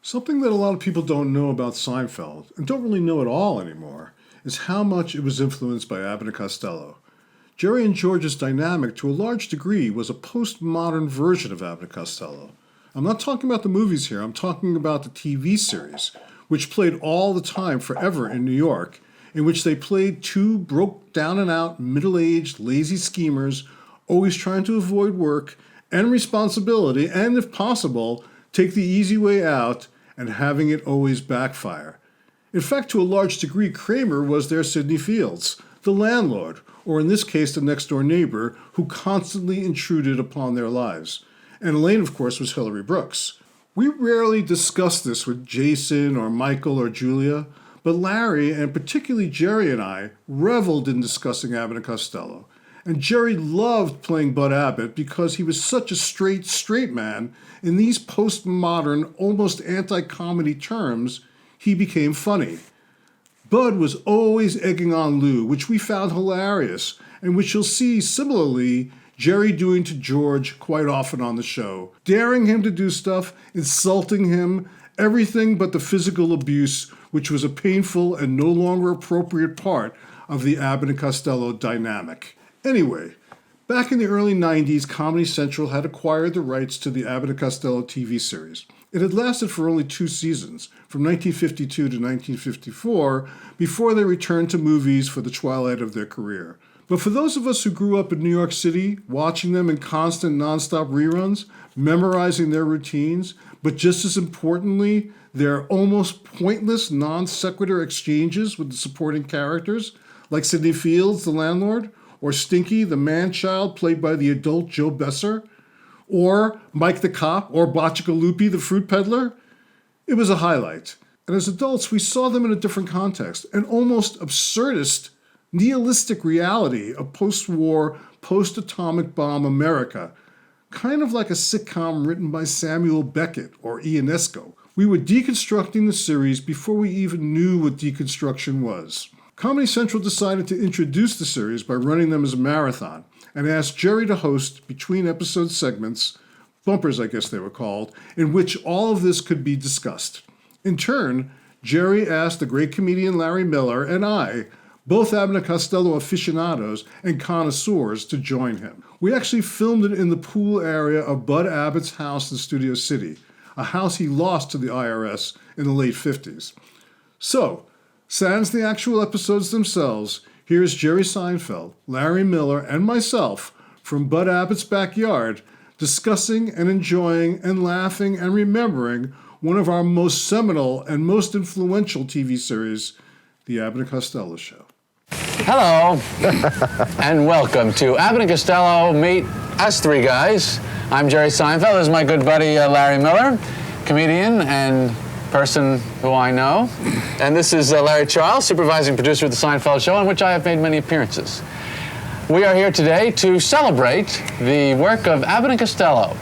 Something that a lot of people don't know about Seinfeld, and don't really know at all anymore, is how much it was influenced by Abbott and Costello. Jerry and George's dynamic, to a large degree, was a postmodern version of Abbott and Costello. I'm not talking about the movies here, I'm talking about the TV series, which played all the time forever in New York, in which they played two broke down and out, middle-aged, lazy schemers, always trying to avoid work and responsibility, and if possible, take the easy way out, and having it always backfire. In fact, to a large degree, Kramer was their Sidney Fields, the landlord, or in this case, the next-door neighbor, who constantly intruded upon their lives. And Elaine, of course, was Hilary Brooks. We rarely discuss this with Jason or Michael or Julia, but Larry, and particularly Jerry and I, reveled in discussing Abbott and Costello. And Jerry loved playing Bud Abbott because he was such a straight man. In these postmodern, almost anti-comedy terms, he became funny. Bud was always egging on Lou, which we found hilarious, and which you'll see similarly Jerry doing to George quite often on the show, daring him to do stuff, insulting him, everything but the physical abuse, which was a painful and no longer appropriate part of the Abbott and Costello dynamic. Anyway, back in the early 90s, Comedy Central had acquired the rights to the Abbott and Costello TV series. It had lasted for only 2 seasons, from 1952 to 1954, before they returned to movies for the twilight of their career. But for those of us who grew up in New York City, watching them in constant nonstop reruns, memorizing their routines, but just as importantly, their almost pointless non sequitur exchanges with the supporting characters, like Sidney Fields, the landlord, or Stinky, the man-child played by the adult Joe Besser, or Mike the cop, or Botchagalupi, the fruit peddler, it was a highlight. And as adults, we saw them in a different context, an almost absurdist, nihilistic reality of post-war, post-atomic bomb America, kind of like a sitcom written by Samuel Beckett or Ionesco. We were deconstructing the series before we even knew what deconstruction was. Comedy Central decided to introduce the series by running them as a marathon and asked Jerry to host between episode segments, bumpers I guess they were called, in which all of this could be discussed. In turn, Jerry asked the great comedian Larry Miller and I, both Abbott and Costello aficionados and connoisseurs, to join him. We actually filmed it in the pool area of Bud Abbott's house in Studio City, a house he lost to the IRS in the late 50s. So, sans the actual episodes themselves, here's Jerry Seinfeld, Larry Miller, and myself from Bud Abbott's backyard discussing and enjoying and laughing and remembering one of our most seminal and most influential TV series, The Abbott and Costello Show. Hello, and welcome to Abbott and Costello Meet Us Three Guys. I'm Jerry Seinfeld. This is my good buddy Larry Miller, comedian and person who I know. And this is Larry Charles, supervising producer of The Seinfeld Show, on which I have made many appearances. We are here today to celebrate the work of Abbott and Costello.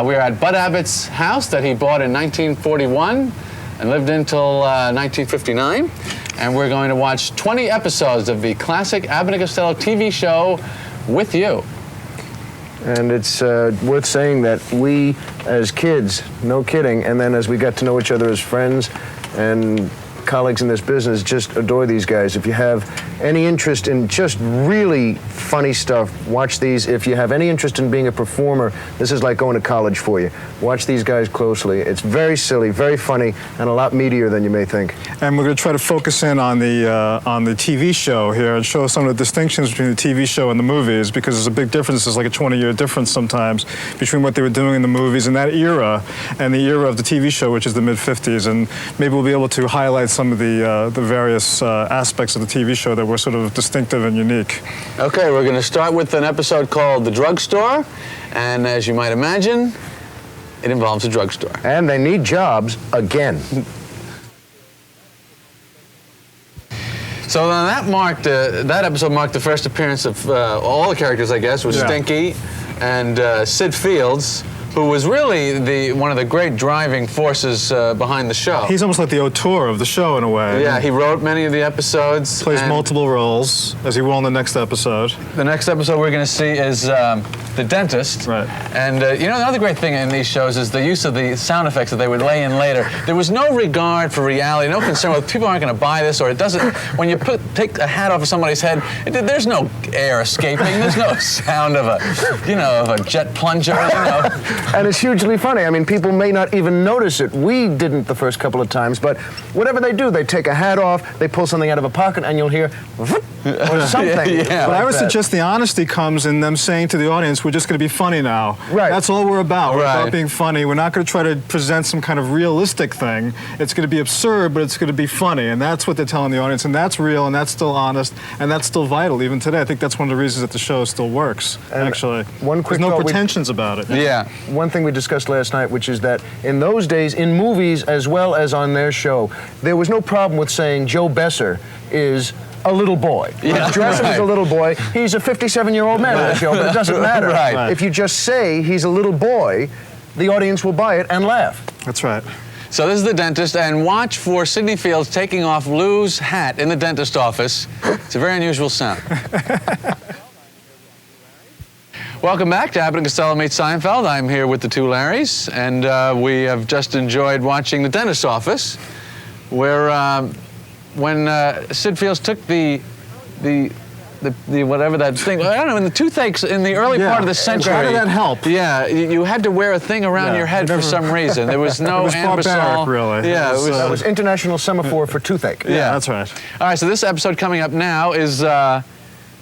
We are at Bud Abbott's house that he bought in 1941 and lived until 1959. And we're going to watch 20 episodes of the classic Abbott and Costello TV show with you. And it's worth saying that we, as kids, no kidding, and then as we got to know each other as friends and colleagues in this business, just adore these guys. If you have any interest in just really funny stuff, watch these. If you have any interest in being a performer, this is like going to college for you. Watch these guys closely. It's very silly, very funny, and a lot meatier than you may think. And we're going to try to focus in on the TV show here and show some of the distinctions between the TV show and the movies, because there's a big difference. There's like a 20-year difference sometimes between what they were doing in the movies in that era and the era of the TV show, which is the mid-50s. And maybe we'll be able to highlight some of the various aspects of the TV show that were sort of distinctive and unique. Okay, we're going to start with an episode called The Drugstore. And as you might imagine, it involves a drugstore. And they need jobs again. So that episode marked the first appearance of all the characters, I guess, with Stinky and Sid Fields, who was really one of the great driving forces behind the show. He's almost like the auteur of the show in a way. Yeah, he wrote many of the episodes. Plays multiple roles, as he will in the next episode. The next episode we're going to see is the dentist. Right. And the other great thing in these shows is the use of the sound effects that they would lay in later. There was no regard for reality, no concern with people aren't going to buy this, or it doesn't. When you take a hat off of somebody's head, there's no air escaping. There's no sound of a jet plunger. And it's hugely funny. I mean, people may not even notice it. We didn't the first couple of times, but whatever they do, they take a hat off, they pull something out of a pocket, and you'll hear or something. Yeah. But I would suggest the honesty comes in them saying to the audience, we're just going to be funny now. Right. That's all we're about. We're Right. about being funny. We're not going to try to present some kind of realistic thing. It's going to be absurd, but it's going to be funny. And that's what they're telling the audience. And that's real, and that's still honest, and that's still vital even today. I think that's one of the reasons that the show still works, actually. One quick There's no thought pretensions about it. Yeah. One thing we discussed last night, which is that in those days, in movies as well as on their show, there was no problem with saying Joe Besser is a little boy. Yeah, Dress him as a little boy. He's a 57-year-old man on the show, but it doesn't matter. Right. If you just say he's a little boy, the audience will buy it and laugh. That's right. So this is the dentist, and watch for Sidney Fields taking off Lou's hat in the dentist office. It's a very unusual sound. Welcome back to Abbott and Costello Meet Seinfeld. I'm here with the two Larrys, and we have just enjoyed watching the dentist's office, where when Sid Fields took the whatever that thing, I don't know, in the toothaches in the early part of the century. How did that help? Yeah, you had to wear a thing around your head for some reason. There was no It was barbaric, really. Yeah, That was International Semaphore for Toothache. Yeah. That's right. All right, so this episode coming up now is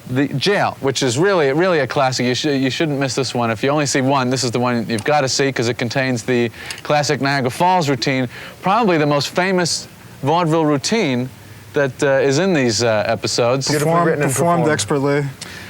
the jail, which is really a classic. You shouldn't miss this one. If you only see one, this is the one you've got to see because it contains the classic Niagara Falls routine, probably the most famous vaudeville routine that is in these episodes. Performed expertly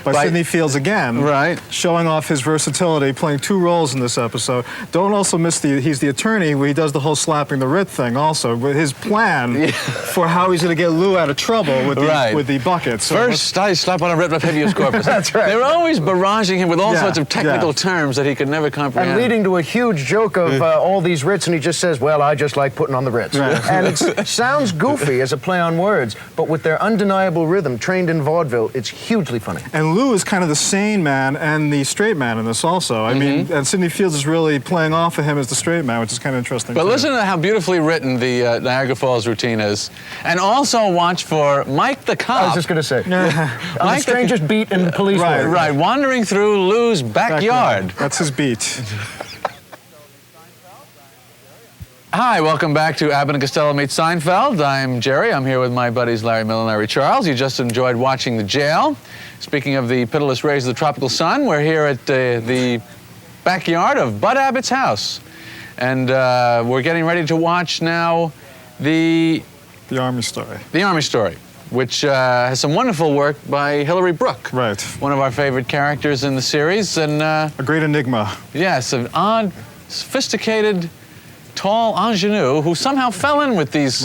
by Sidney Fields again. Right. Showing off his versatility, playing two roles in this episode. Don't also miss he's the attorney where he does the whole slapping the writ thing also, with his plan for how he's going to get Lou out of trouble with the bucket. So First, I slap on a writ of habeas corpus. That's right. They were always barraging him with all sorts of technical terms that he could never comprehend. And leading to a huge joke of all these writs, and he just says, well, I just like putting on the writs. Right. And it sounds goofy as a play on words, but with their undeniable rhythm, trained in vaudeville, it's hugely funny. And Lou is kind of the sane man and the straight man in this also. I mean, and Sidney Fields is really playing off of him as the straight man, which is kind of interesting. But listen to how beautifully written the Niagara Falls routine is. And also watch for Mike the cop. I was just going to say. On the strangest beat in the police world. Right, wandering through Lou's backyard. That's his beat. Hi, welcome back to Abbott and Costello Meet Seinfeld. I'm Jerry. I'm here with my buddies Larry Miller and Larry Charles. You just enjoyed watching The Jail. Speaking of the pitiless rays of the tropical sun, we're here at the backyard of Bud Abbott's house. And we're getting ready to watch now the Army Story. The Army Story, which has some wonderful work by Hilary Brooke. Right. One of our favorite characters in the series. And a great enigma. yes, an odd, sophisticated, tall ingenue who somehow fell in with these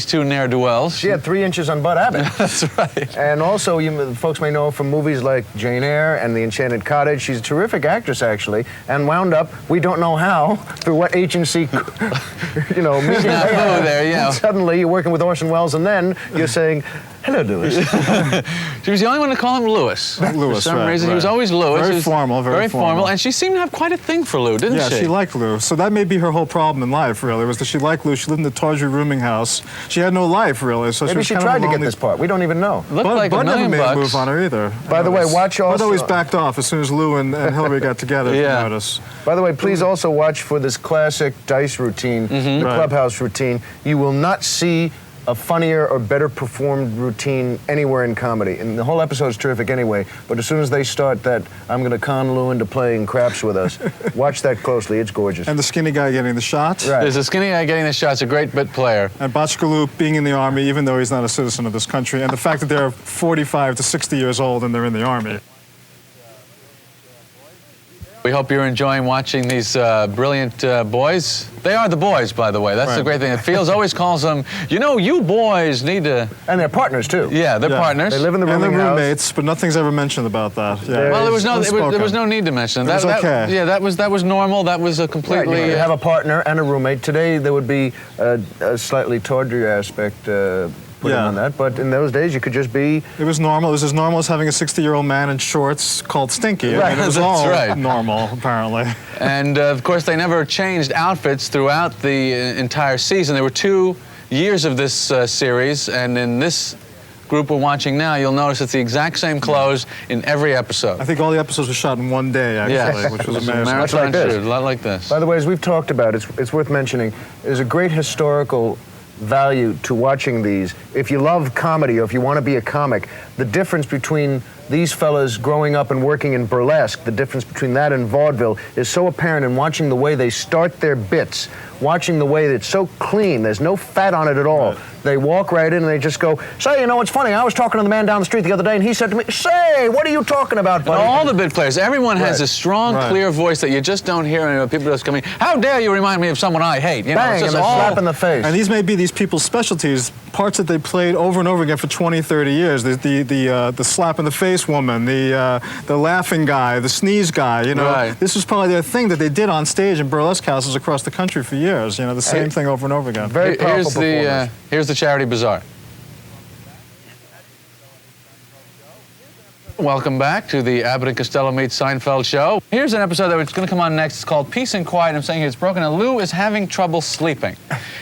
two ne'er-do-wells. She had 3 inches on Bud Abbott. That's right. And also, folks may know from movies like Jane Eyre and The Enchanted Cottage. She's a terrific actress, actually, and wound up, we don't know how, through what agency, meeting there, yeah. Suddenly, you're working with Orson Welles, and then you're saying, hello, Lewis. She was the only one to call him Lewis. Lewis, for some reason. He was always Lewis. Very formal, very formal. And she seemed to have quite a thing for Lou, didn't she? Yeah, she liked Lou. So that may be her whole problem in life, really, was that she liked Lou. She lived in the Tawdry rooming house. She had no life, really. So Maybe she tried to get this part. We don't even know. Looked like Bud $1 never million made a move on her either. By the way, watch also... Bud always backed off as soon as Lou and Hillary got together, if you notice. By the way, please also watch for this classic dice routine, the clubhouse routine. You will not see a funnier or better performed routine anywhere in comedy. And the whole episode is terrific anyway, but as soon as they start that, I'm going to con Lou into playing craps with us, watch that closely. It's gorgeous. And the skinny guy getting the shot. Right. There's a skinny guy getting the shot. It's a great bit player. And Botchka Lou being in the Army, even though he's not a citizen of this country, and the fact that they're 45 to 60 years old and they're in the Army. We hope you're enjoying watching these brilliant boys. They are the boys, by the way. That's the great thing. Fields always calls them, you know, you boys need to... And they're partners, too. Yeah, they're partners. They live in the And rooming they're house. roommates, but nothing's ever mentioned about that. Yeah. Well, there was no need to mention It was okay. Yeah, that was normal. That was a completely... Right, you have a partner and a roommate. Today, there would be a slightly tawdry aspect put in on that, but in those days, you could just be... It was normal. It was as normal as having a 60-year-old man in shorts called Stinky. Right. I mean, it was That's all right. normal, apparently. And, of course, they never changed outfits throughout the entire season. There were 2 years of this series, and in this group we're watching now, you'll notice it's the exact same clothes in every episode. I think all the episodes were shot in one day, actually, Yes. which was It was a amazing. marathon Much like this. shoot, a lot like this. By the way, as we've talked about, it's worth mentioning, there's a great historical value to watching these. If you love comedy or if you want to be a comic, the difference between these fellas growing up and working in burlesque, the difference between that and vaudeville is so apparent in watching the way they start their bits, watching the way that it's so clean, there's no fat on it at all. Right. They walk right in and they just go, say, you know, it's funny, I was talking to the man down the street the other day and he said to me, say, what are you talking about, buddy? All the bit players, everyone has Right. a strong, Right. clear voice that you just don't hear anymore. People just coming, how dare you remind me of someone I hate? You know, Bang, it's and just a all... slap in the face. And these may be these people's specialties, parts that they played over and over again for 20, 30 years. The slap in the face woman, the laughing guy, the sneeze guy, you know. Right. This was probably their thing that they did on stage in burlesque houses across the country for years, you know, the same thing over and over again. Very powerful performers. Here's the Charity Bazaar. Welcome back to the Abbott and Costello Meet Seinfeld show. Here's an episode that's going to come on next. It's called Peace and Quiet. I'm saying it's broken, and Lou is having trouble sleeping.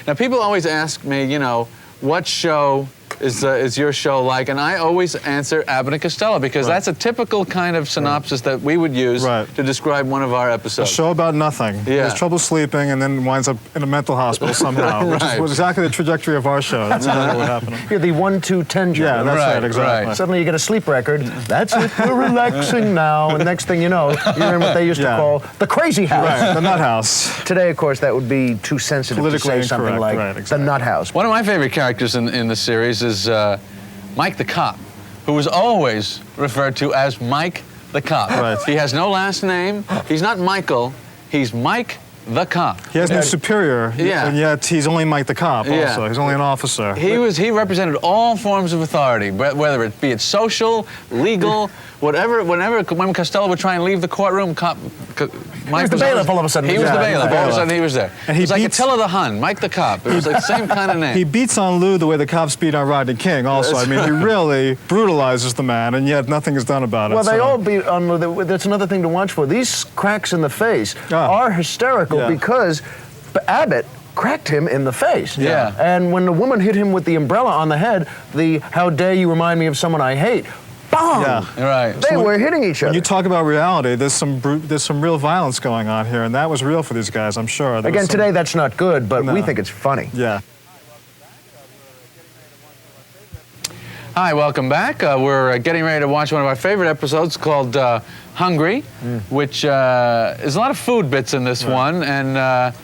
Now, people always ask me, you know, what show is your show like? And I always answer Abbott and Costello because that's a typical kind of synopsis that we would use to describe one of our A episodes. show about nothing. He has trouble sleeping and then winds up in a mental hospital somehow, which is exactly the trajectory of our show. That's exactly what happened. You're the 1, 2, 10 job. Yeah, that's Right, right, exactly. right. Suddenly you get a sleep record. That's it, we're relaxing now. And next thing you know, you're in what they used to call the crazy house. Right, the nut house. Today, of course, that would be too sensitive Politically to say something incorrect, like right, exactly. the nut house. One of my favorite characters in the series is Mike the Cop, who was always referred to as Mike the Cop. Right. He has no last name. He's not Michael. He's Mike the Cop. He has no superior, and yet he's only Mike the Cop also. He's only an officer. He represented all forms of authority, whether it be social, legal, whatever. When Costello would try and leave the courtroom, Mike was the bailiff all of a sudden. He was the Yeah, bailiff. All of a sudden he was there. And it was like beats- Attila the Hun, Mike the Cop. It was like the same kind of name. He beats on Lou the way the cops beat on Rodney King also. I mean, he really brutalizes the man, and yet nothing is done about it. Well, they so. all beat on. That's another thing to watch for. These cracks in the face are hysterical because Abbott cracked him in the face. Yeah. And when the woman hit him with the umbrella on the head, the "How dare you remind me of someone I hate," bang! Yeah. Right. They were hitting each other. When you talk about reality, there's some real violence going on here, and that was real for these guys, I'm sure. There was Again, some- today that's not good, but we think it's funny. Yeah. Hi, welcome back. We're getting ready to watch one of our favorite episodes called Hungry, which is a lot of food bits in this one, and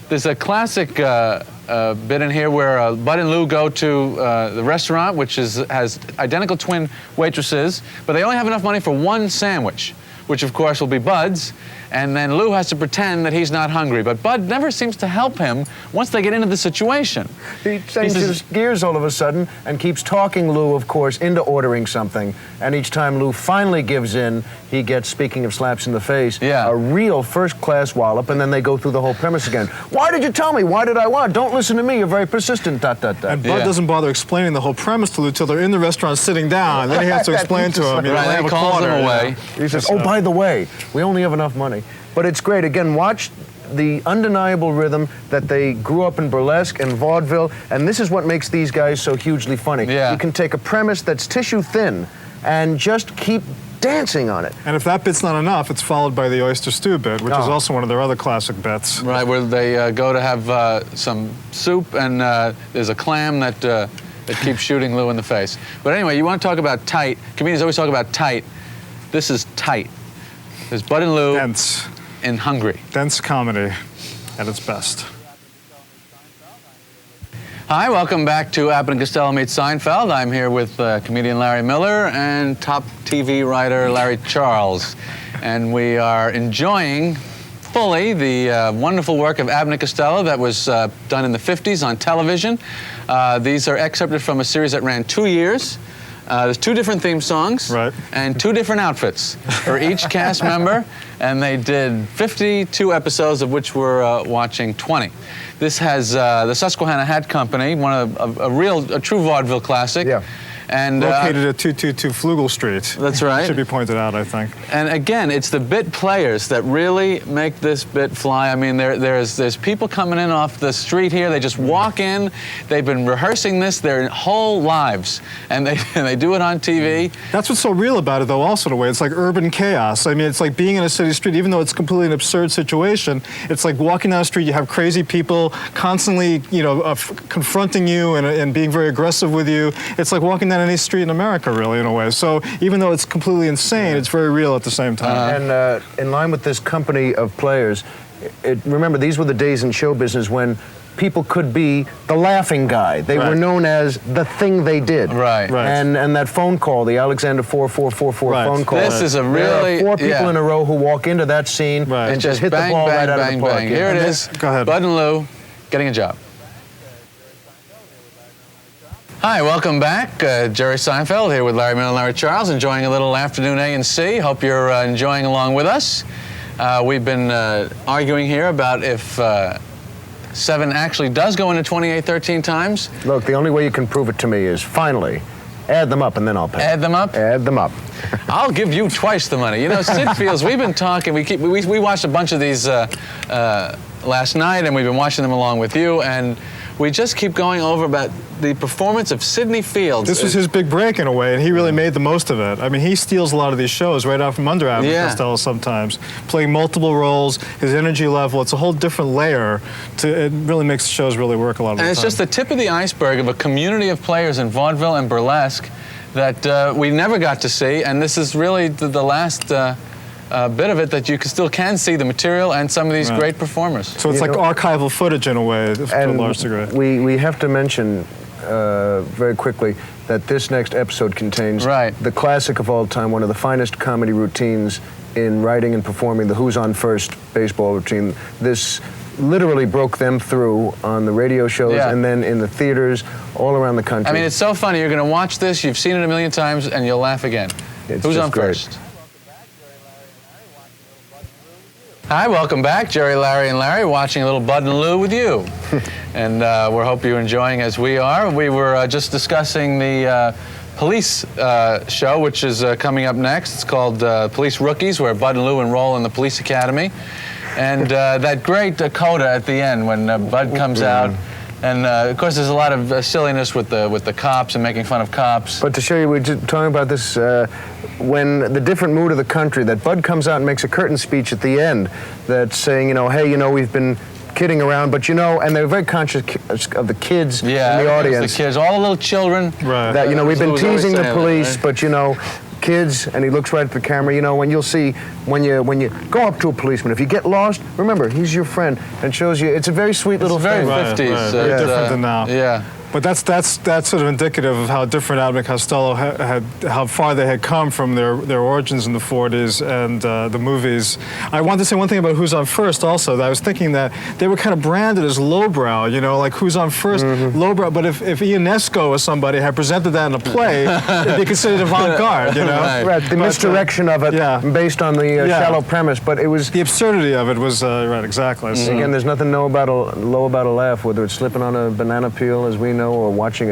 there's a classic bit in here where Bud and Lou go to the restaurant, which has identical twin waitresses, but they only have enough money for one sandwich, which of course will be Bud's, and then Lou has to pretend that he's not hungry, but Bud never seems to help him once they get into the situation. He changes gears all of a sudden and keeps talking Lou, of course, into ordering something. And each time Lou finally gives in, he gets, speaking of slaps in the face, a real first-class wallop, and then they go through the whole premise again. Why did you tell me? Why did I want? Don't listen to me. You're very persistent. And Bud doesn't bother explaining the whole premise to Lou till they're in the restaurant sitting down. Then he has to explain to him. You know, Right, they have he a calls quarter, them away. you know. He says, oh, by the way, we only have enough money. But it's great. Again, watch the undeniable rhythm that they grew up in burlesque and vaudeville, and this is what makes these guys so hugely funny. You can take a premise that's tissue thin and just keep dancing on it. And if that bit's not enough, it's followed by the oyster stew bit, which is also one of their other classic bits. Right, where they go to have some soup, and there's a clam that keeps shooting Lou in the face. But anyway, you want to talk about tight. Comedians always talk about tight. This is tight. There's Bud and Lou Dense. in Hungry. Dense comedy at its best. Hi, welcome back to Abbott and Costello Meet Seinfeld. I'm here with comedian Larry Miller and top TV writer Larry Charles. and we are enjoying fully the wonderful work of Abbott and Costello that was done in the 50s on television. These are excerpted from a series that ran 2 years. There's 2 different theme songs and 2 different outfits for each cast member, and they did 52 episodes, of which we're watching 20. This has the Susquehanna Hat Company, a true vaudeville classic. Yeah. And located at 222 Flugel Street. That's right. Should be pointed out, I think. And again, it's the bit players that really make this bit fly. I mean, there's people coming in off the street here. They just walk in. They've been rehearsing this their whole lives, and they do it on TV. That's what's so real about it, though. Also, in a way, it's like urban chaos. I mean, it's like being in a city street. Even though it's completely an absurd situation, it's like walking down the street. You have crazy people constantly, confronting you and being very aggressive with you. It's like walking down any street in America, really, in a way. So even though it's completely insane, it's very real at the same time. And in line with this company of players, remember, these were the days in show business when people could be the laughing guy. They were known as the thing they did. Right. And that phone call, the Alexander 4444 phone call. This is a really... There are 4 people in a row who walk into that scene and just hit bang, the ball bang, right out of the park. Bang. Here it is. Go ahead. Bud and Lou getting a job. Hi, welcome back. Jerry Seinfeld here with Larry Miller and Larry Charles, enjoying a little afternoon A&C. Hope you're enjoying along with us. We've been arguing here about if 7 actually does go into 28 13 times. Look, the only way you can prove it to me is, finally, add them up and then I'll pay. Add them up? Add them up. I'll give you twice the money. You know, Sid Fields, we've been talking, we watched a bunch of these last night, and we've been watching them along with you, and we just keep going over about the performance of Sidney Fields. This was his big break, in a way, and he really made the most of it. I mean, he steals a lot of these shows right out from under Abbott and Costello sometimes, playing multiple roles, his energy level. It's a whole different layer. It really makes the shows really work a lot of the time. And it's just the tip of the iceberg of a community of players in vaudeville and burlesque that we never got to see, and this is really the last bit of it that you still can see the material and some of these great performers. So it's like archival footage in a way, to a large degree. We have to mention very quickly that this next episode contains the classic of all time, one of the finest comedy routines in writing and performing, the Who's On First baseball routine. This literally broke them through on the radio shows and then in the theaters all around the country. I mean, it's so funny. You're going to watch this, you've seen it a million times, and you'll laugh again. Who's On First? Hi, welcome back. Jerry, Larry, and Larry watching a little Bud and Lou with you. And we hope you're enjoying as we are. We were just discussing the police show, which is coming up next. It's called Police Rookies, where Bud and Lou enroll in the police academy. And that great coda at the end when Bud comes out. And of course, there's a lot of silliness with the cops and making fun of cops. But to show you, we're just talking about this when the different mood of the country, that Bud comes out and makes a curtain speech at the end that's saying, hey, we've been kidding around, but and they're very conscious of the kids in the audience. The kids, all the little children. Right. That, we've been teasing the police, but, kids, and he looks right at the camera, when you'll see, when you go up to a policeman, if you get lost, remember, he's your friend, and shows you, it's a very sweet little thing. Very 50s. Very different than now. Yeah. But that's sort of indicative of how different Abbott and Costello how far they had come from their origins in the 40s and the movies. I want to say one thing about Who's On First also. That I was thinking that they were kind of branded as lowbrow, like Who's On First, lowbrow. But if Ionesco or somebody had presented that in a play, it'd be considered avant-garde, Right, the misdirection of it based on the shallow premise, but it was... The absurdity of it was, right, exactly. So. Again, there's nothing low about a laugh, whether it's slipping on a banana peel, as we know, or watching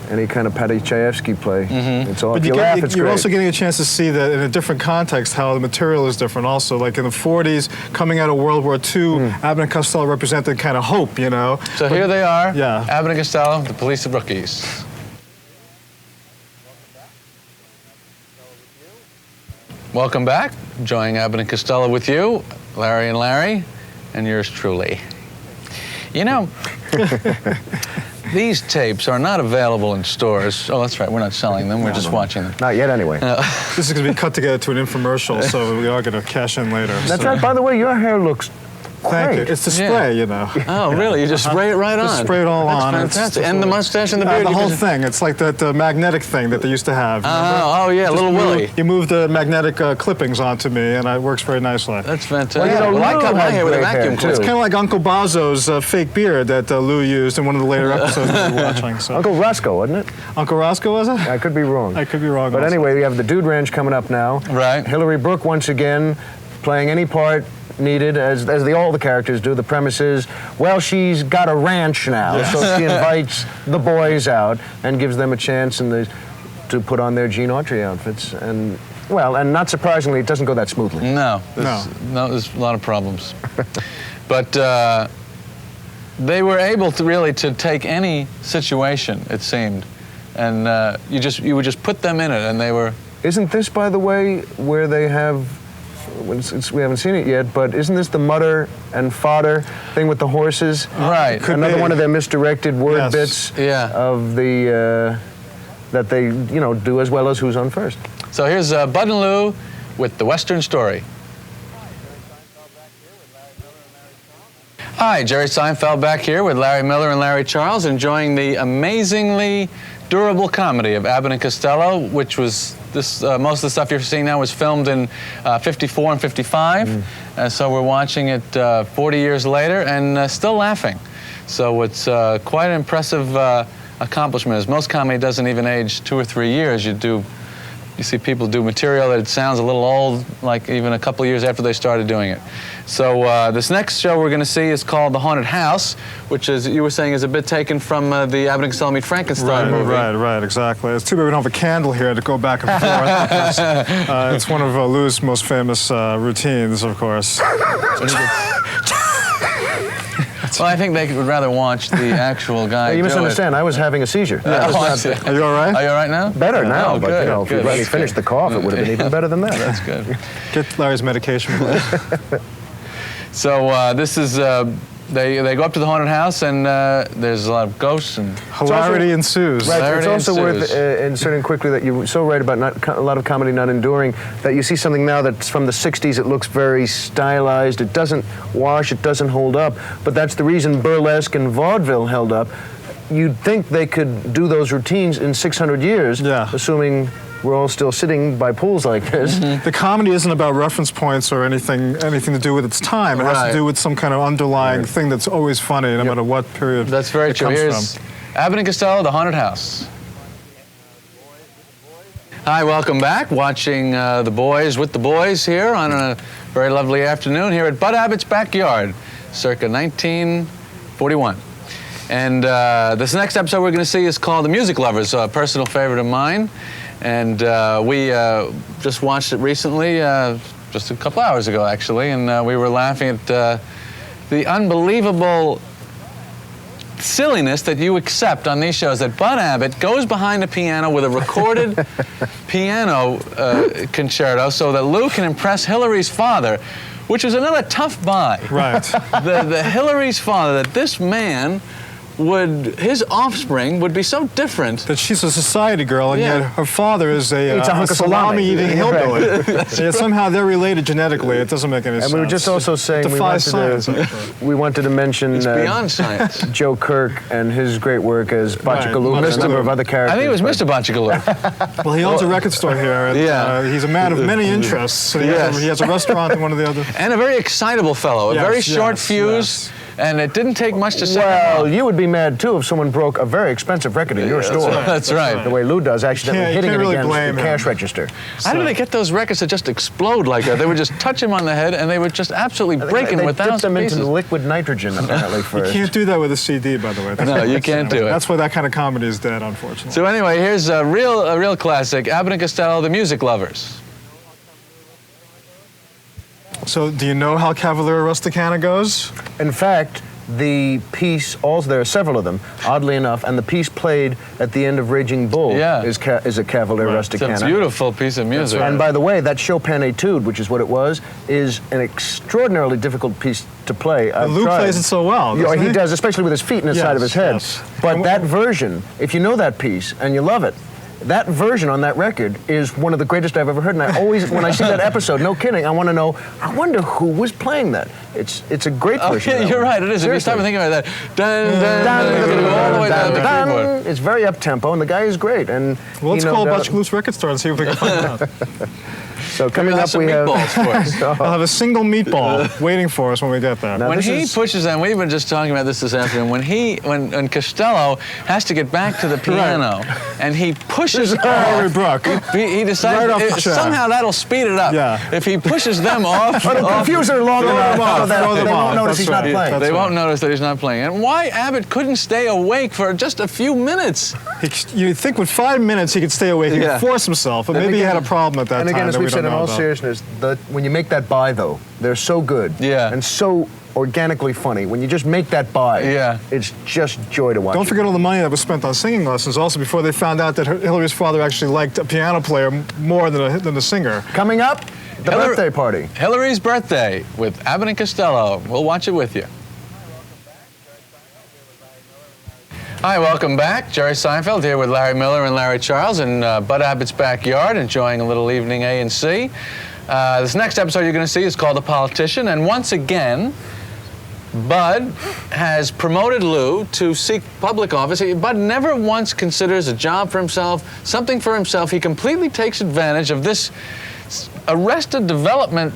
any kind of Paddy Chayefsky play. It's all, but if you laugh, it's you're great. also getting a chance to see that in a different context, how the material is different also. Like in the 40s, coming out of World War II, Abbott and Costello represented kind of hope, So here they are, Abbott and Costello, the police of rookies. Welcome back. Enjoying Abbott and Costello with you, Larry and Larry, and yours truly. These tapes are not available in stores. Oh, that's right. We're not selling them. We're just watching them. Not yet, anyway. This is going to be cut together to an infomercial, so we are going to cash in later. That's right. By the way, your hair looks Thank you. Great. It's the spray, you know. Oh, really? You just spray it right on? Just spray it all on. That's fantastic. And the mustache and the beard? The you whole can- thing. It's like that magnetic thing that they used to have. Oh, yeah, Little Willie. You move the magnetic clippings onto me, and it works very nicely. That's fantastic. Well, you know, I Lou cut my had hair with a great hair, vacuum too. cleaner. It's kind of like Uncle Bozo's fake beard that Lou used in one of the later episodes we were watching. So. Uncle Roscoe, wasn't it? Uncle Roscoe, was it? I could be wrong. I could be wrong. But also. anyway, we have the Dude Ranch coming up now. Right. Hillary Brooke once again playing any part needed, as all the characters do. The premise is, well, she's got a ranch now, so she invites the boys out and gives them a chance to put on their Gene Autry outfits. And, well, and not surprisingly, it doesn't go that smoothly. No, there's a lot of problems. But they were able to really to take any situation, it seemed, and you would just put them in it, and they were. Isn't this, by the way, where they have, we haven't seen it yet, but isn't this the mutter and fodder thing with the horses? Right. Could Another be. one of their misdirected word bits of the, that they, do as well as Who's On First. So here's Bud and Lou with the Western Story. Hi, Jerry Seinfeld back here with Larry Miller and Larry Charles, enjoying the amazingly durable comedy of Abbott and Costello, which was this. Most of the stuff you're seeing now was filmed in 54 and 55, so we're watching it 40 years later and still laughing. So it's quite an impressive accomplishment, as most comedy doesn't even age 2 or 3 years. You see people do material that sounds a little old, like even a couple of years after they started doing it. So this next show we're going to see is called The Haunted House, which is, you were saying, is a bit taken from the Abbott and Costello Meet Frankenstein movie. Right, exactly. It's too bad we don't have a candle here to go back and forth. It's one of Lou's most famous routines, of course. Well, I think they would rather watch the actual guy. You do misunderstand. I was having a seizure. I see. Are you all right? Are you all right now? Better now, Oh, but good, if you good. let me finish the cough, it would have been even better than that. That's good. Get Larry's medication, please. So this is, they go up to the haunted house, and there's a lot of ghosts and Hilarity ensues. Right, Hilarity it's also worth ensues. inserting quickly that you're so right about a lot of comedy not enduring, that you see something now that's from the 60s, it looks very stylized, it doesn't wash, it doesn't hold up, but that's the reason burlesque and vaudeville held up. You'd think they could do those routines in 600 years, assuming we're all still sitting by pools like this. The comedy isn't about reference points or anything to do with its time. It has to do with some kind of underlying thing that's always funny, no matter what period That's very it true. comes Here's from. Abbott and Costello, The Haunted House. Hi, welcome back. Watching The Boys with the Boys here on a very lovely afternoon here at Bud Abbott's backyard, circa 1941. And this next episode we're going to see is called The Music Lovers, a personal favorite of mine. And we just watched it recently, just a couple hours ago, actually, and we were laughing at the unbelievable silliness that you accept on these shows, that Bud Abbott goes behind a piano with a recorded piano concerto so that Lou can impress Hillary's father, which was another tough buy. Right. The Hillary's father, that this man his offspring would be so different. That she's a society girl, and yet her father is a hunk of salami. salami-eating hillbilly. Yet somehow they're related genetically. It doesn't make any sense. And we were just also saying Defies science, we wanted to mention It's beyond science. Joe Kirk and his great work as Bachacaloon and a number of other characters. I think it was Mr. Bachacaloon. Well, he owns a record store here, and he's a man of many interests. So he has a restaurant and one of the other. And a very excitable fellow, a very short fuse. And it didn't take much to set him Well, up. you would be mad too if someone broke a very expensive record in your store. That's right. The way Lou does, accidentally hitting it really against blame the him. cash register. How do they get those records to just explode like that? They would just touch him on the head, and they would just absolutely break him They with dipped thousands them of pieces. into liquid nitrogen, apparently, first. You can't do that with a CD, by the way. No, you can't do it. That's why that kind of comedy is dead, unfortunately. So anyway, here's a real classic, Abbott and Costello, The Music Lovers. So, do you know how Cavalier Rusticana goes? In fact, the piece, also there are several of them, oddly enough, and the piece played at the end of Raging Bull is a Cavalier Rusticana. It's a beautiful piece of music. And by the way, that Chopin Etude, which is what it was, is an extraordinarily difficult piece to play. Lou plays it so well, doesn't he he? does, especially with his feet and the side of his head. Yes. But that version, if you know that piece and you love it, that version on that record is one of the greatest I've ever heard. And I always, when I see that episode, no kidding, I want to know, I wonder who was playing that. It's a great version. Okay, you're right, it is. If you stop and think about that, dun, dun, dun, it's gonna go all the way down to the keyboard. It's very up-tempo, and the guy is great. And Well, let's call a bunch of loose record stores and see if we can find out. So coming up, some we have meatballs for us. I'll have a single meatball waiting for us when we get there. Now, When this he is- pushes them, we've been just talking about this afternoon. When Costello has to get back to the piano, and he pushes Harry off, Brook. he decides Right off the chair. somehow that'll speed it up. Yeah. If he pushes them off, Oh, the confuser long Throw enough them off, so that throw them they won't off. notice he's That's not right. playing. That's they right. won't notice that he's not playing. And why Abbott couldn't stay awake for just a few minutes? You'd think with 5 minutes he could stay awake, he Yeah. could force himself, but maybe he had a problem at that And time again, as that we we've don't said, in know all about. seriousness, when you make that buy, though, they're so good. Yeah. And so organically funny. When you just make that buy, Yeah. it's just joy to watch. Don't forget all the money that was spent on singing lessons also before they found out that Hillary's father actually liked a piano player more than a singer. Coming up, the Hillary- birthday party. Hillary's birthday with Abbott and Costello. We'll watch it with you. Hi, welcome back. Jerry Seinfeld here with Larry Miller and Larry Charles in Bud Abbott's backyard, enjoying a little evening A&C. This next episode you're going to see is called The Politician, and once again, Bud has promoted Lou to seek public office. Bud never once considers a job for himself, something for himself. He completely takes advantage of this arrested development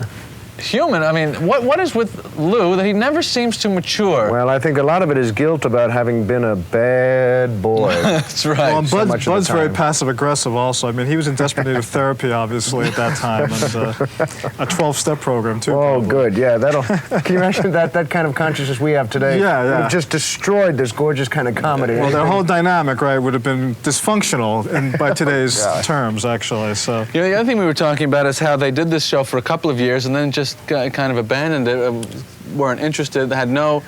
human. I mean, what is with Lou that he never seems to mature? Well, I think a lot of it is guilt about having been a bad boy. That's right. Well, and So much of the Bud's very time. passive-aggressive also. I mean, he was in desperate need of therapy, obviously, at that time, and a 12-step program, too. Oh, probably. good. Yeah, that'll. Can you imagine that kind of consciousness we have today? Yeah, Would yeah. have just destroyed this gorgeous kind of comedy. Well, their whole dynamic, right, would have been dysfunctional by today's Yeah. terms, actually, so... You know, the other thing we were talking about is how they did this show for a couple of years and then just kind of abandoned it, weren't interested, had no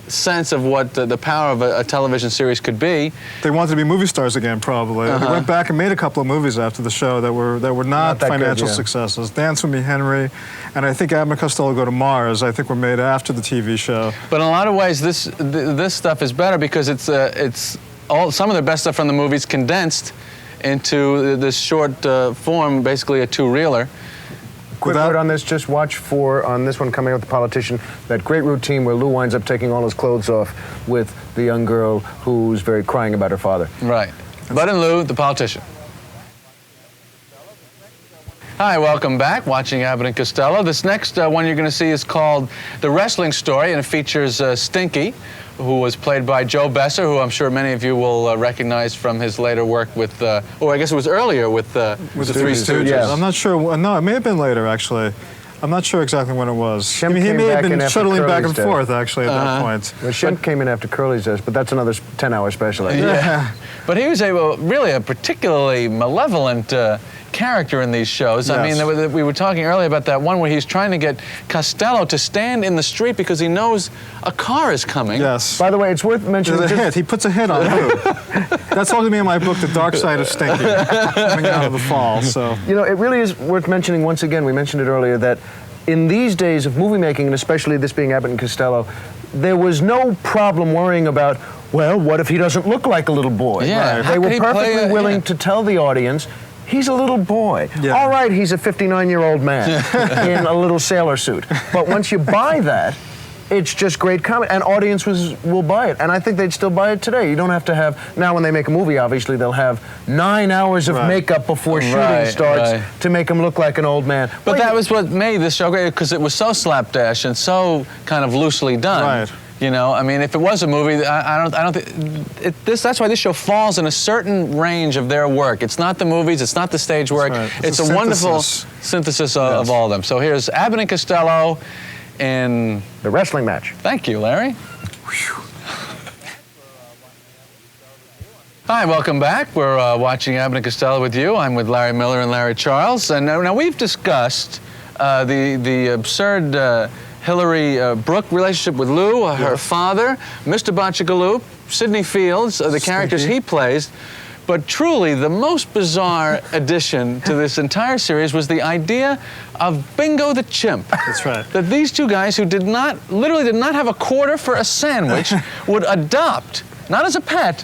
sense of what the power of a television series could be. They wanted to be movie stars again, probably. They went back and made a couple of movies after the show that were not that good, financial yeah. successes. Dance with Me, Henry, and I think Abbott and Costello Go to Mars, I think were made after the TV show. But in a lot of ways, this stuff is better because it's all some of the best stuff from the movies condensed into this short form, basically a two-reeler. Quick word on this, just watch for, on this one coming up, The Politician, that great routine where Lou winds up taking all his clothes off with the young girl who's very crying about her father. Right. Bud and Lou, The Politician. Hi, welcome back. Watching Abbott and Costello. This next one you're going to see is called The Wrestling Story, and it features Stinky, who was played by Joe Besser, who I'm sure many of you will recognize from his later work with, or I guess it was earlier with the Three Stooges. Yeah. I'm not sure. No, it may have been later, actually. I'm not sure exactly when it was. Chimp he came may have back in been after shuttling back Curly's and death. forth, actually, at that point. Well, Chimp came in after Curly's death, but that's another 10-hour special. I think. Yeah. But he was really a particularly malevolent character in these shows. I Yes. mean, we were talking earlier about that one where he's trying to get Costello to stand in the street because he knows a car is coming. Yes. By the way, it's worth mentioning. There's a hit. He puts a hit on Lou. That's all to me in my book, The Dark Side of Stinky, coming out of the fall. So You know, it really is worth mentioning once again, we mentioned it earlier, that in these days of movie making, and especially this being Abbott and Costello, there was no problem worrying about, well, what if he doesn't look like a little boy? Yeah, Right. how They were could he play perfectly a- willing yeah. to tell the audience, he's a little boy. Yeah. All right, he's a 59-year-old man in a little sailor suit. But once you buy that, it's just great comedy, and audiences will buy it. And I think they'd still buy it today. You don't have to have, now when they make a movie, obviously, they'll have 9 hours of Right. makeup before shooting Right, starts right. to make him look like an old man. But Well, that was what made this show great, because it was so slapdash and so kind of loosely done. Right. You know, I mean, if it was a movie, I don't think that's why this show falls in a certain range of their work. It's not the movies, it's not the stage work. right. It's It's a a wonderful synthesis. synthesis of all of them. So here's Abbott and Costello in. the wrestling match. Thank you, Larry. Hi, welcome back. We're watching Abbott and Costello with you. I'm with Larry Miller and Larry Charles. And now we've discussed the absurd Hillary Brooke relationship with Lou, her father, Mr. Botchagaloop, Sidney Fields, the characters he plays. But truly, the most bizarre addition to this entire series was the idea of Bingo the Chimp. That's right. That these two guys who literally did not have a quarter for a sandwich would adopt, not as a pet,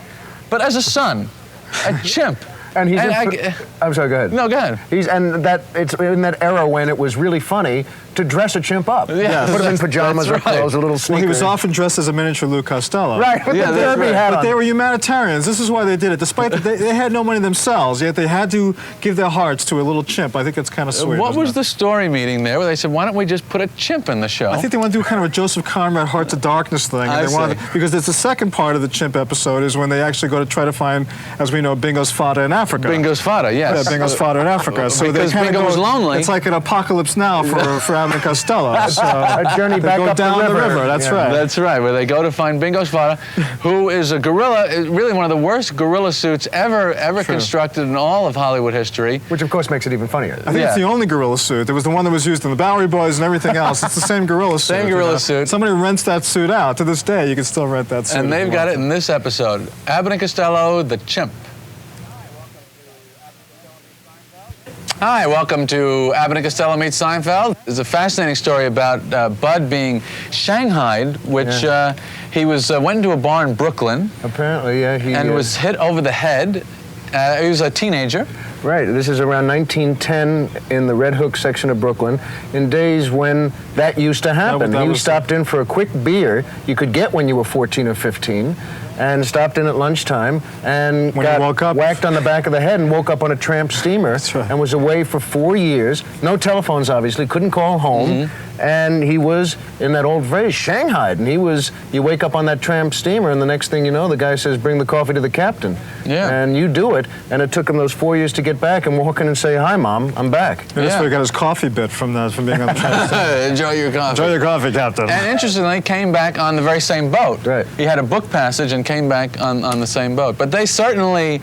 but as a son, a chimp. And he's. And I'm sorry. Go ahead. No, go ahead. It's in that era when it was really funny to dress a chimp up. Yeah. Put him in pajamas or clothes, a little sneakers. Well, he was often dressed as a miniature Lou Costello. Right, with Yeah, the that's derby right. hat But on. they were humanitarians. This is why they did it. Despite that they had no money themselves, yet they had to give their hearts to a little chimp. I think that's kind of sweet. What was isn't the story meeting there where they said, why don't we just put a chimp in the show? it? I think they want to do kind of a Joseph Conrad Hearts of Darkness thing. I see. Because there's the second part of the chimp episode is when they actually go to try to find, as we know, Bingo's father in Africa. Bingo's father, yes. Yeah, Bingo's father in Africa. So Because they kinda Bingo was lonely. It's like an apocalypse now for Abbott and Costello. So A journey they back go up down the river. That's Yeah. right. That's right, where they go to find Bingo's father, who is a gorilla, really one of the worst gorilla suits ever True. constructed in all of Hollywood history. Which, of course, makes it even funnier. I think Yeah. it's the only gorilla suit. There was the one that was used in the Bowery Boys and everything else. It's the same gorilla suit. Same gorilla suit. Somebody rents that suit out. To this day, you can still rent that suit. And if they've you got want it in this episode. Abbott and Costello, the chimp. Hi, welcome to Abbott and Costello Meet Seinfeld. There's a fascinating story about Bud being shanghaied, which he went into a bar in Brooklyn Apparently, yeah. He and was hit over the head. He was a teenager. Right. This is around 1910 in the Red Hook section of Brooklyn, in days when that used to happen. that He was- stopped in for a quick beer you could get when you were 14 or 15, and stopped in at lunchtime and When he got woke up. whacked on the back of the head and woke up on a tramp steamer. That's right. And was away for 4 years. No telephones, obviously. Couldn't call home. Mm-hmm. And he was, in that old phrase, shanghaied. And you wake up on that tramp steamer, and the next thing you know, the guy says, bring the coffee to the captain. Yeah. And you do it, and it took him those 4 years to get back and walk in and say, hi, Mom, I'm back. And that's Yeah. where he got his coffee bit from being on the train. Enjoy your coffee. Enjoy your coffee, Captain. And interestingly, came back on the very same boat. Right. He had a book passage and came back on the same boat. But they certainly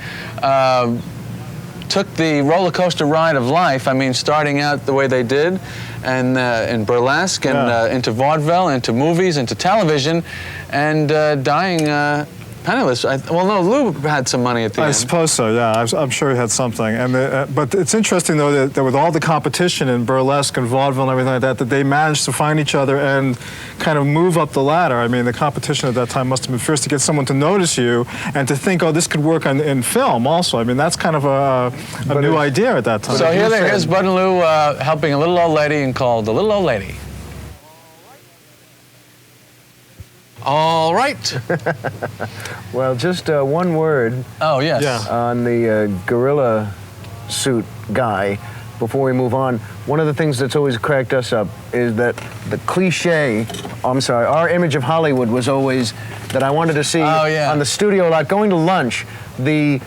took the roller coaster ride of life. I mean, starting out the way they did, and in burlesque, and Yeah. into vaudeville, into movies, into television, and dying penniless. Well, no, Lou had some money at the I end. suppose so, yeah. I'm sure he had something. And but it's interesting, though, that with all the competition in burlesque and vaudeville and everything like that they managed to find each other and kind of move up the ladder. I mean, the competition at that time must have been fierce to get someone to notice you and to think, oh, this could work in film also. I mean, that's kind of a new idea at that time. So here's Bud and Lou helping a little old lady and called The Little Old Lady. All right. Well, just one word Oh, yes. Yeah. on the gorilla suit guy before we move on. One of the things that's always cracked us up is that the cliche, our image of Hollywood was always that I wanted to see Oh, yeah. on the studio lot going to lunch, the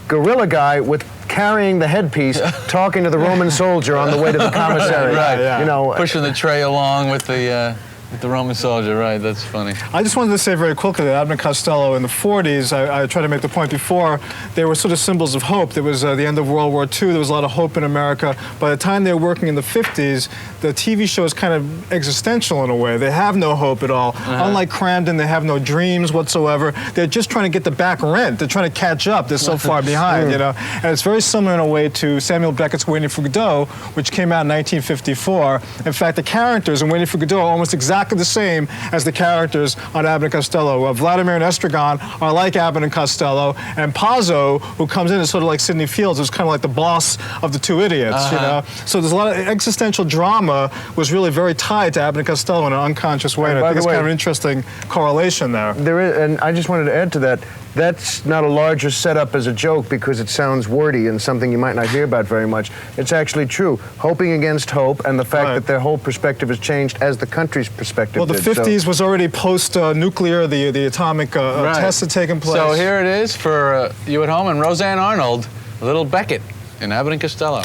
gorilla guy with carrying the headpiece talking to the Roman soldier on the way to the commissary. Right, yeah. You know, Pushing the tray along with the Roman soldier, right? That's funny. I just wanted to say very quickly that Abbott and Costello in the 40s, I tried to make the point before, they were sort of symbols of hope. There was the end of World War II, there was a lot of hope in America. By the time they were working in the 50s, the TV show is kind of existential in a way. They have no hope at all. Unlike Cramden, they have no dreams whatsoever. They're just trying to get the back rent. They're trying to catch up. They're so far behind, you know. And it's very similar in a way to Samuel Beckett's Waiting for Godot, which came out in 1954. In fact, the characters in Waiting for Godot are almost exactly the same as the characters on Abbott and Costello. Vladimir and Estragon are like Abbott and Costello, and Pazzo, who comes in, is sort of like Sidney Fields, who's kind of like the boss of the two idiots, you know. So there's a lot of existential drama was really very tied to Abbott and Costello in an unconscious way. And I by think the it's way- kind of an interesting correlation there. there is, and I just wanted to add to that. That's not a larger setup as a joke because it sounds wordy and something you might not hear about very much. It's actually true. Hoping against hope, and the fact Right. that their whole perspective has changed as the country's perspective Well, the did. So- 50s was already post-nuclear. The atomic tests had taken place. So here it is for you at home and Roseanne Arnold, Little Beckett in Abbott and Costello.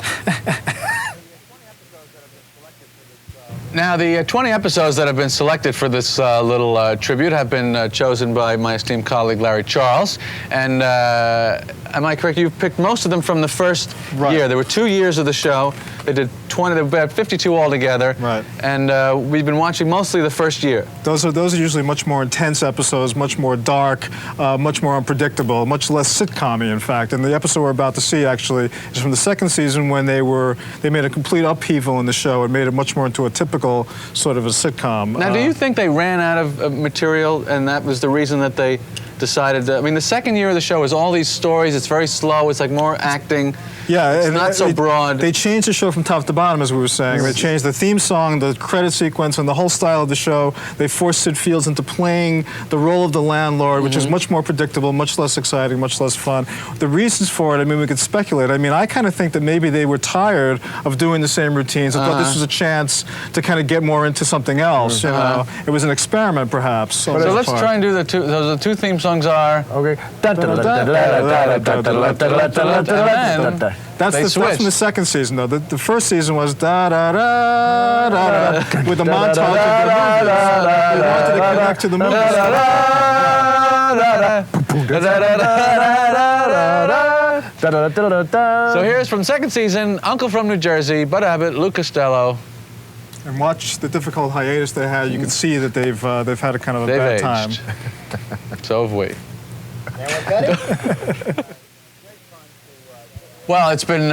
Now, the 20 episodes that have been selected for this little tribute have been chosen by my esteemed colleague, Larry Charles. And am I correct? You've picked most of them from the first Right. year. There were 2 years of the show. They did 20, they were 52 altogether. Right. And we've been watching mostly the first year. Those are usually much more intense episodes, much more dark, much more unpredictable, much less sitcom-y, in fact. And the episode we're about to see actually is from the second season when they made a complete upheaval in the show and made it much more into a typical sort of a sitcom. Now, do you think they ran out of material and that was the reason that they decided I mean, the second year of the show is all these stories. It's very slow. It's like more acting. Yeah, it's not so broad. They changed the show from top to bottom, as we were saying. They changed the theme song, the credit sequence, and the whole style of the show. They forced Sid Fields into playing the role of the landlord, which is much more predictable, much less exciting, much less fun. The reasons for it, I mean, we could speculate. I mean, I kind of think that maybe they were tired of doing the same routines. I thought this was a chance to kind of get more into something else. You know, it was an experiment, perhaps. So let's try and do the two. The two theme songs are. Okay. That's from the second season, though. The first season was da da da da da with the montage of the movies. They wanted to connect to the movies. So here's from second season, Uncle from New Jersey, Bud Abbott, Lou Costello. And watch the difficult hiatus they had. You can see that they've had a kind of a bad time. So have we. Well, it's been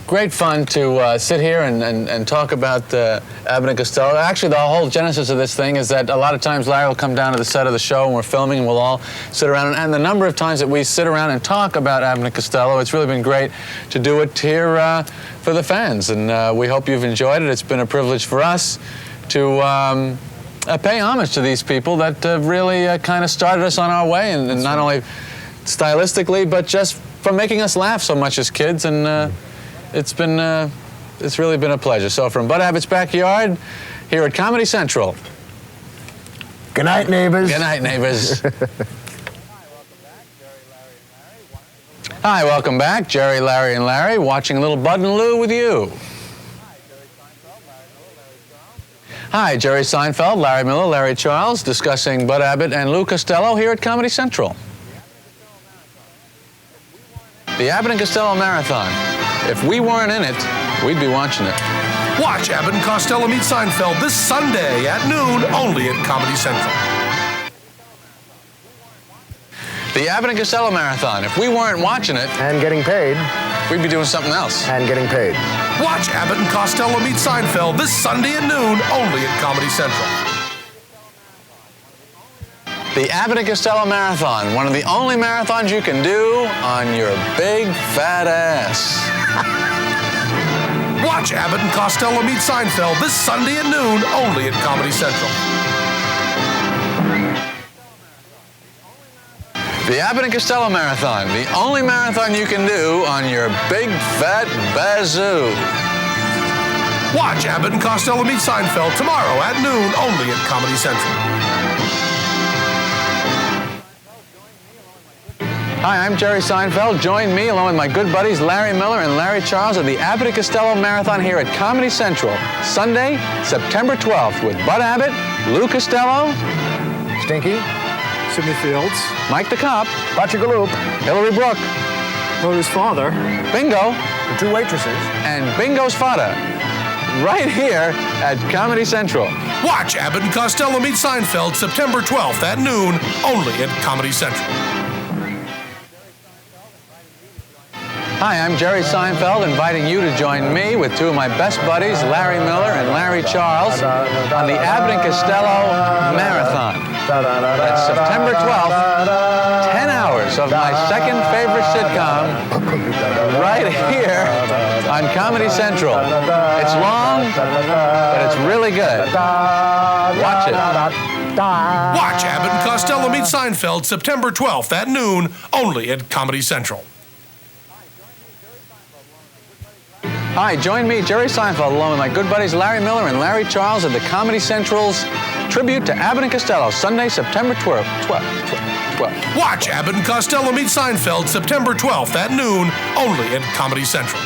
great fun to sit here and talk about Abbott and Costello. Actually, the whole genesis of this thing is that a lot of times Larry will come down to the set of the show and we're filming and we'll all sit around. And the number of times that we sit around and talk about Abbott and Costello, it's really been great to do it here for the fans. And we hope you've enjoyed it. It's been a privilege for us to pay homage to these people that really kind of started us on our way, and not only stylistically, but just for making us laugh so much as kids, and it's really been a pleasure. So from Bud Abbott's backyard, here at Comedy Central. Good night, neighbors. Good night, neighbors. Hi, welcome back. Jerry, Larry, and Larry, watching Little Bud and Lou with you. Hi, Jerry Seinfeld, Larry Miller, Larry Charles, discussing Bud Abbott and Lou Costello here at Comedy Central. The Abbott and Costello Marathon. If we weren't in it, we'd be watching it. Watch Abbott and Costello meet Seinfeld this Sunday at noon, only at Comedy Central. The Abbott and Costello Marathon. If we weren't watching it, And getting paid. we'd be doing something else. And getting paid. Watch Abbott and Costello meet Seinfeld this Sunday at noon, only at Comedy Central. The Abbott and Costello Marathon, one of the only marathons you can do on your big fat ass. Watch Abbott and Costello meet Seinfeld this Sunday at noon, only at Comedy Central. The Abbott and Costello Marathon, the only marathon you can do on your big fat bazoo. Watch Abbott and Costello meet Seinfeld tomorrow at noon, only at Comedy Central. Hi, I'm Jerry Seinfeld. Join me along with my good buddies Larry Miller and Larry Charles at the Abbott and Costello Marathon here at Comedy Central, Sunday, September 12th, with Bud Abbott, Lou Costello, Stinky. Sidney Fields. Mike the Cop, Bachagaloop. Hillary Brooke, Hillary's father. Bingo, The two waitresses. and Bingo's fada, right here at Comedy Central. Watch Abbott and Costello meet Seinfeld September 12th at noon, only at Comedy Central. Hi, I'm Jerry Seinfeld, inviting you to join me with two of my best buddies, Larry Miller and Larry Charles, on the Abbott and Costello Marathon. That's September 12th, 10 hours of my second favorite sitcom, right here on Comedy Central. It's long, but it's really good. Watch it. Watch Abbott and Costello meet Seinfeld September 12th at noon, only at Comedy Central. Hi, join me, Jerry Seinfeld, along with my good buddies Larry Miller and Larry Charles at the Comedy Central's tribute to Abbott and Costello, Sunday, September 12th. Watch Abbott and Costello meet Seinfeld September 12th at noon, only at Comedy Central.